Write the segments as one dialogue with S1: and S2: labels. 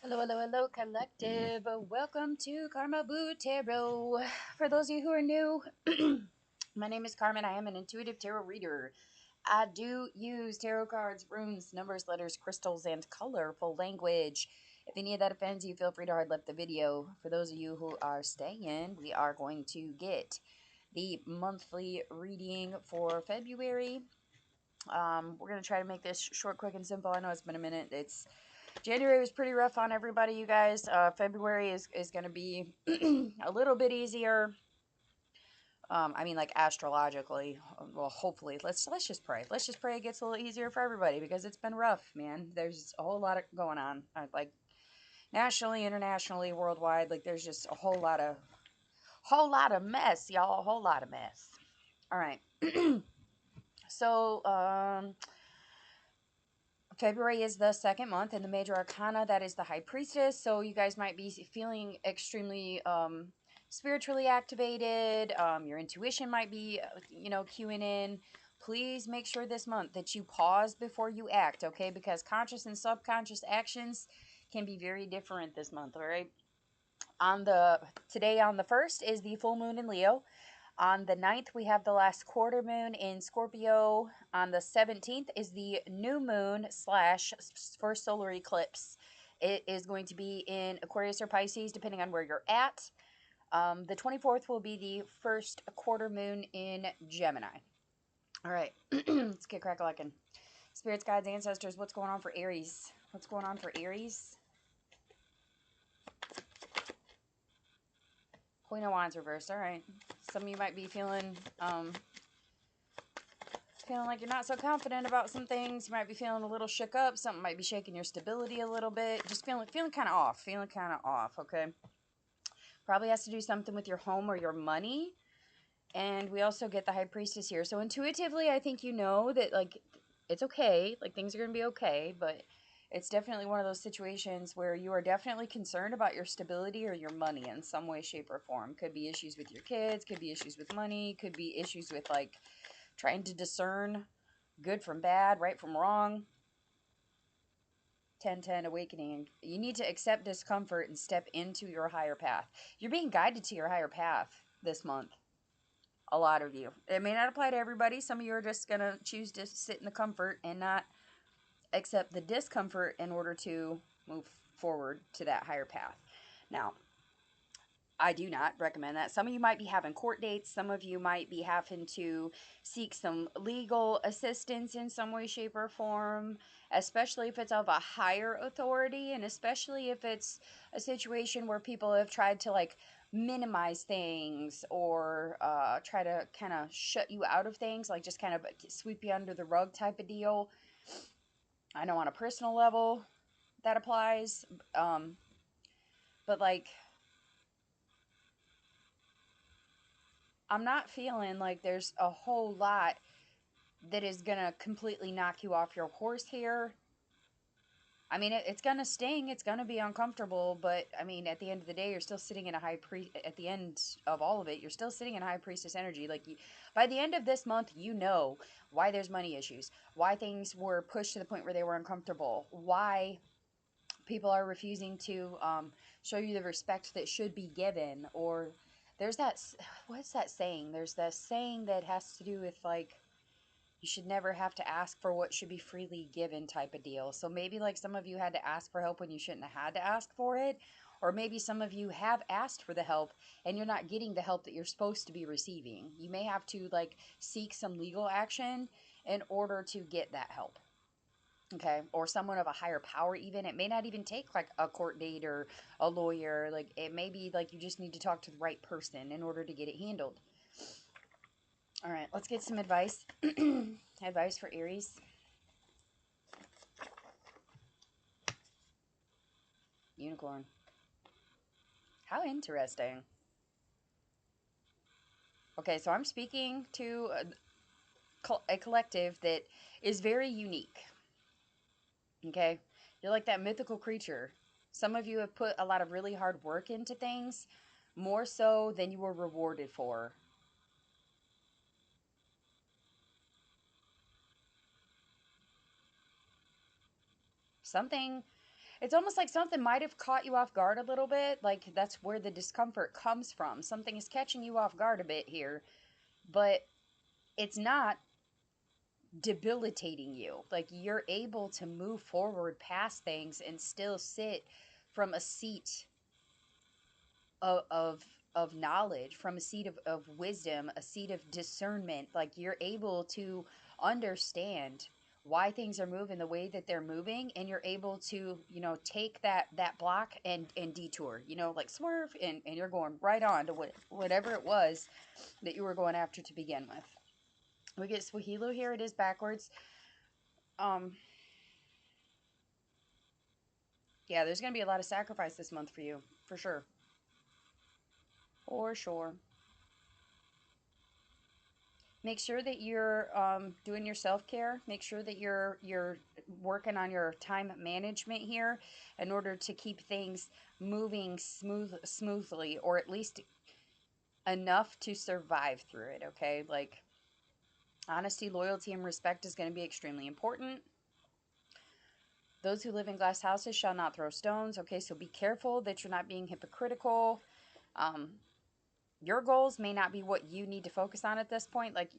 S1: Hello, hello, hello, collective. Welcome to Carmaboo Tarot. For those of you who are new, my name is Carmen. I am an intuitive tarot reader. I do use tarot cards, runes, numbers, letters, crystals, and colorful language. If any of that offends you, feel free to hard left the video. For those of you who are staying, we are going to get the monthly reading for February. We're going to try to make this short, quick, and simple. I know it's been a minute. January was pretty rough on everybody, you guys. February is going to be a little bit easier. I mean, like astrologically. Well, hopefully, let's just pray. Let's just pray it gets a little easier for everybody because it's been rough, man. There's a whole lot of going on, like nationally, internationally, worldwide. Like there's just a whole lot of mess, y'all. A whole lot of mess. All right. So, February is the second month, and the major arcana, that is the high priestess. So you guys might be feeling extremely spiritually activated. Your intuition might be, cueing in. Please make sure this month that you pause before you act, okay? Because conscious and subconscious actions can be very different this month, all right? Today on the 1st is the full moon in Leo. On the 9th, we have the last quarter moon in Scorpio. On the 17th is the new moon slash first solar eclipse. It is going to be in Aquarius or Pisces, depending on where you're at. The 24th will be the first quarter moon in Gemini. All right, let's get crack-a-lackin'. Spirits, guides, ancestors, what's going on for Aries? What's going on for Aries? Queen of Wands reversed. All right. Some of you might be feeling like you're not so confident about some things. You might be feeling a little shook up. Something might be shaking your stability a little bit. Just feeling kind of off. Feeling kind of off, okay? Probably has to do something with your home or your money. And we also get the High Priestess here. So intuitively, I think you know that, like, it's okay. Like, things are going to be okay. But it's definitely one of those situations where you are definitely concerned about your stability or your money in some way, shape, or form. Could be issues with your kids. Could be issues with money. Could be issues with, like, trying to discern good from bad, right from wrong. 1010 awakening. You need to accept discomfort and step into your higher path. You're being guided to your higher path this month. A lot of you. It may not apply to everybody. Some of you are just going to choose to sit in the comfort and not accept the discomfort in order to move forward to that higher path. Now, I do not recommend that. Some of you might be having court dates. Some of you might be having to seek some legal assistance in some way, shape, or form, especially if it's of a higher authority, and especially if it's a situation where people have tried to, like, minimize things or try to kind of shut you out of things, like just kind of sweep you under the rug type of deal. I know on a personal level that applies, but, like, I'm not feeling like there's a whole lot that is going to completely knock you off your horse here. I mean, it's going to sting. It's going to be uncomfortable. But, I mean, at the end of the day, you're still sitting in a at the end of all of it, you're still sitting in high priestess energy. Like, by the end of this month, you know why there's money issues, why things were pushed to the point where they were uncomfortable, why people are refusing to show you the respect that should be given. Or there's that, what's that saying? There's that saying that has to do with, like, you should never have to ask for what should be freely given type of deal. So maybe, like, some of you had to ask for help when you shouldn't have had to ask for it. Or maybe some of you have asked for the help and you're not getting the help that you're supposed to be receiving. You may have to, like, seek some legal action in order to get that help. Okay, or someone of a higher power even. It may not even take, like, a court date or a lawyer. Like, it may be, like, you just need to talk to the right person in order to get it handled. All right, let's get some advice. Advice for Aries. Unicorn. How interesting. Okay, so I'm speaking to a collective that is very unique. Okay, you're like that mythical creature. Some of you have put a lot of really hard work into things, more so than you were rewarded for. Something, It's almost like something might have caught you off guard a little bit. Like that's where the discomfort comes from. Something is catching you off guard a bit here, but it's not debilitating you. Like you're able to move forward past things and still sit from a seat of of, of knowledge, from a seat of wisdom, a seat of discernment. Like you're able to understand why things are moving the way that they're moving, and you're able to, take that block and detour, like swerve, and you're going right on to whatever it was that you were going after to begin with. We get Swahilo here. It is backwards. um yeah, there's gonna be a lot of sacrifice this month for you, for sure. For sure. Make sure that you're doing your self-care. Make sure that you're working on your time management here in order to keep things moving smoothly, or at least enough to survive through it. Okay, like honesty, loyalty, and respect is going to be extremely important. Those who live in glass houses shall not throw stones. Okay, so be careful that you're not being hypocritical. um, your goals may not be what you need to focus on at this point. Like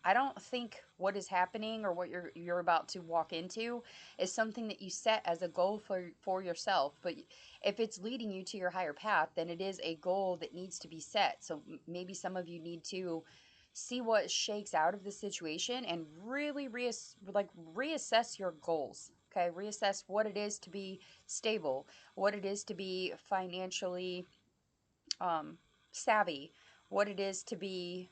S1: I don't think what is happening or what you're about to walk into is something that you set as a goal for yourself. But if it's leading you to your higher path, then it is a goal that needs to be set. So maybe some of you need to see what shakes out of the situation and really reassess your goals. Okay, reassess what it is to be stable, what it is to be financially um, savvy, what it is to be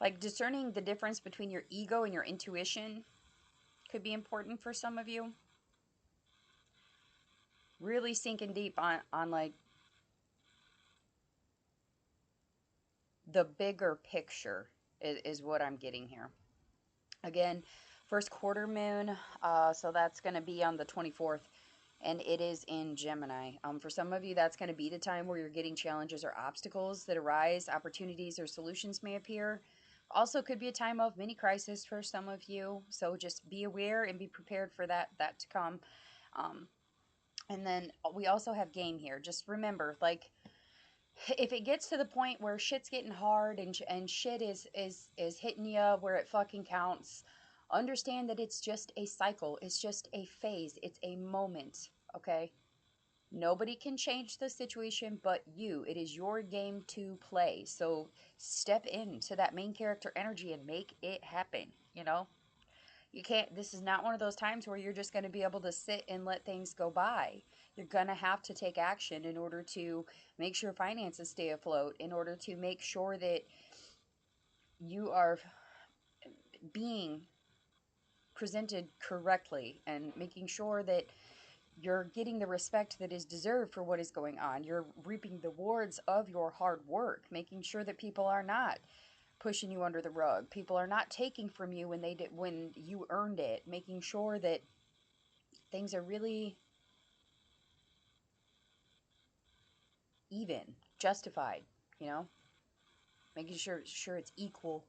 S1: like discerning the difference between your ego and your intuition could be important for some of you. Really sinking deep on like the bigger picture is what I'm getting here. Again, first quarter moon, so that's going to be on the 24th, and it is in Gemini. For some of you, that's going to be the time where you're getting challenges or obstacles that arise, opportunities or solutions may appear. Also, could be a time of mini crisis for some of you, so just be aware and be prepared for that to come. Um, and then we also have game here. Just remember, like if it gets to the point where shit's getting hard and shit is hitting you where it fucking counts, understand that it's just a cycle. It's just a phase. It's a moment. Okay. Nobody can change the situation but you. It is your game to play. So step into that main character energy and make it happen. You can't, this is not one of those times where you're just going to be able to sit and let things go by. You're going to have to take action in order to make sure finances stay afloat, in order to make sure that you are being presented correctly, and making sure that you're getting the respect that is deserved for what is going on. You're reaping the rewards of your hard work, making sure that people are not pushing you under the rug. People are not taking from you when you earned it. Making sure that things are really even, justified, you know, making sure it's equal.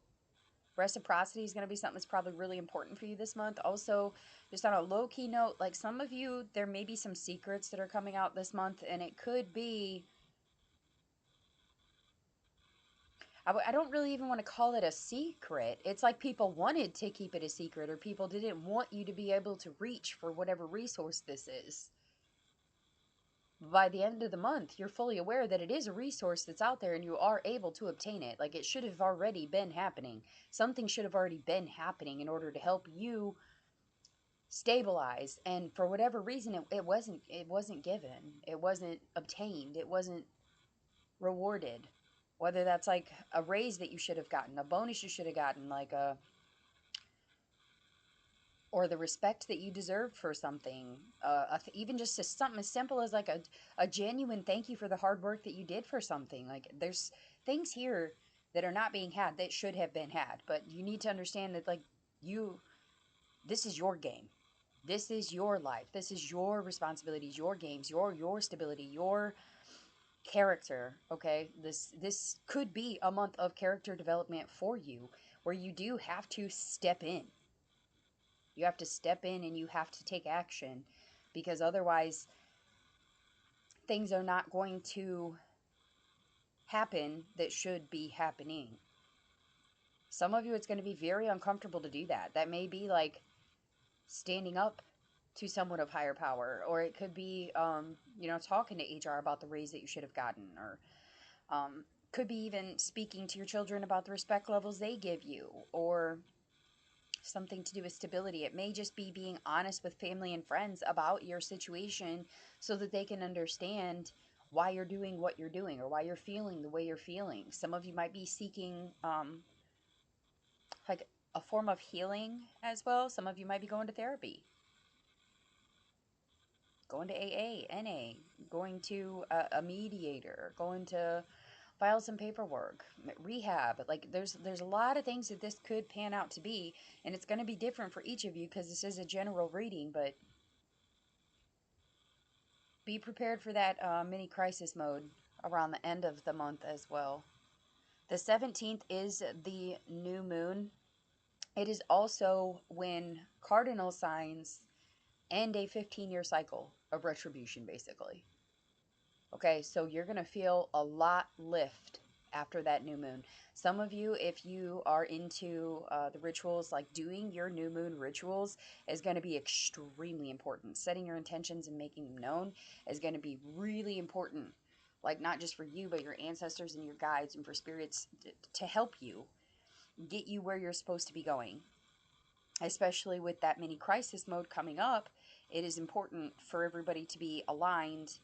S1: Reciprocity is going to be something that's probably really important for you this month. Also, just on a low key note, like some of you, there may be some secrets that are coming out this month, and it could be. I don't really even want to call it a secret. It's like people wanted to keep it a secret, or people didn't want you to be able to reach for whatever resource this is. By the end of the month, you're fully aware that it is a resource that's out there and you are able to obtain it. Like it should have already been happening. Something should have already been happening in order to help you stabilize. And for whatever reason, it wasn't given. It wasn't obtained. It wasn't rewarded. Whether that's like a raise that you should have gotten, a bonus you should have gotten, like a or the respect that you deserve for something, even just something as simple as like a genuine thank you for the hard work that you did for something. Like there's things here that are not being had that should have been had, but you need to understand that like you this is your game, this is your life, this is your responsibilities, your games, your stability, your character. Okay, this could be a month of character development for you, where you do have to step in. You have to step in and you have to take action, because otherwise things are not going to happen that should be happening. Some of you, it's going to be very uncomfortable to do that. That may be like standing up to someone of higher power, or it could be, talking to HR about the raise that you should have gotten, or could be even speaking to your children about the respect levels they give you, or something to do with stability. It may just be being honest with family and friends about your situation so that they can understand why you're doing what you're doing, or why you're feeling the way you're feeling. Some of you might be seeking like a form of healing as well. Some of you might be going to therapy, going to AA, NA, going to a mediator, going to file some paperwork, rehab. Like there's a lot of things that this could pan out to be, and it's going to be different for each of you because this is a general reading, but be prepared for that mini crisis mode around the end of the month as well. The 17th is the new moon. It is also when cardinal signs end a 15-year cycle of retribution, basically. Okay, so you're going to feel a lot lift after that new moon. Some of you, if you are into the rituals, like doing your new moon rituals, is going to be extremely important. Setting your intentions and making them known is going to be really important. Like, not just for you, but your ancestors and your guides and for spirits to help you get you where you're supposed to be going. Especially with that mini crisis mode coming up, it is important for everybody to be aligned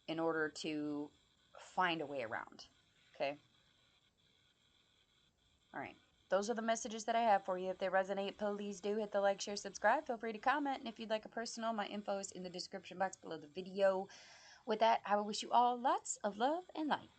S1: in order to find a way around. Okay? All right. Those are the messages that I have for you. If they resonate, please do hit the like, share, subscribe. Feel free to comment. And if you'd like a personal, my info is in the description box below the video. With that, I will wish you all lots of love and light.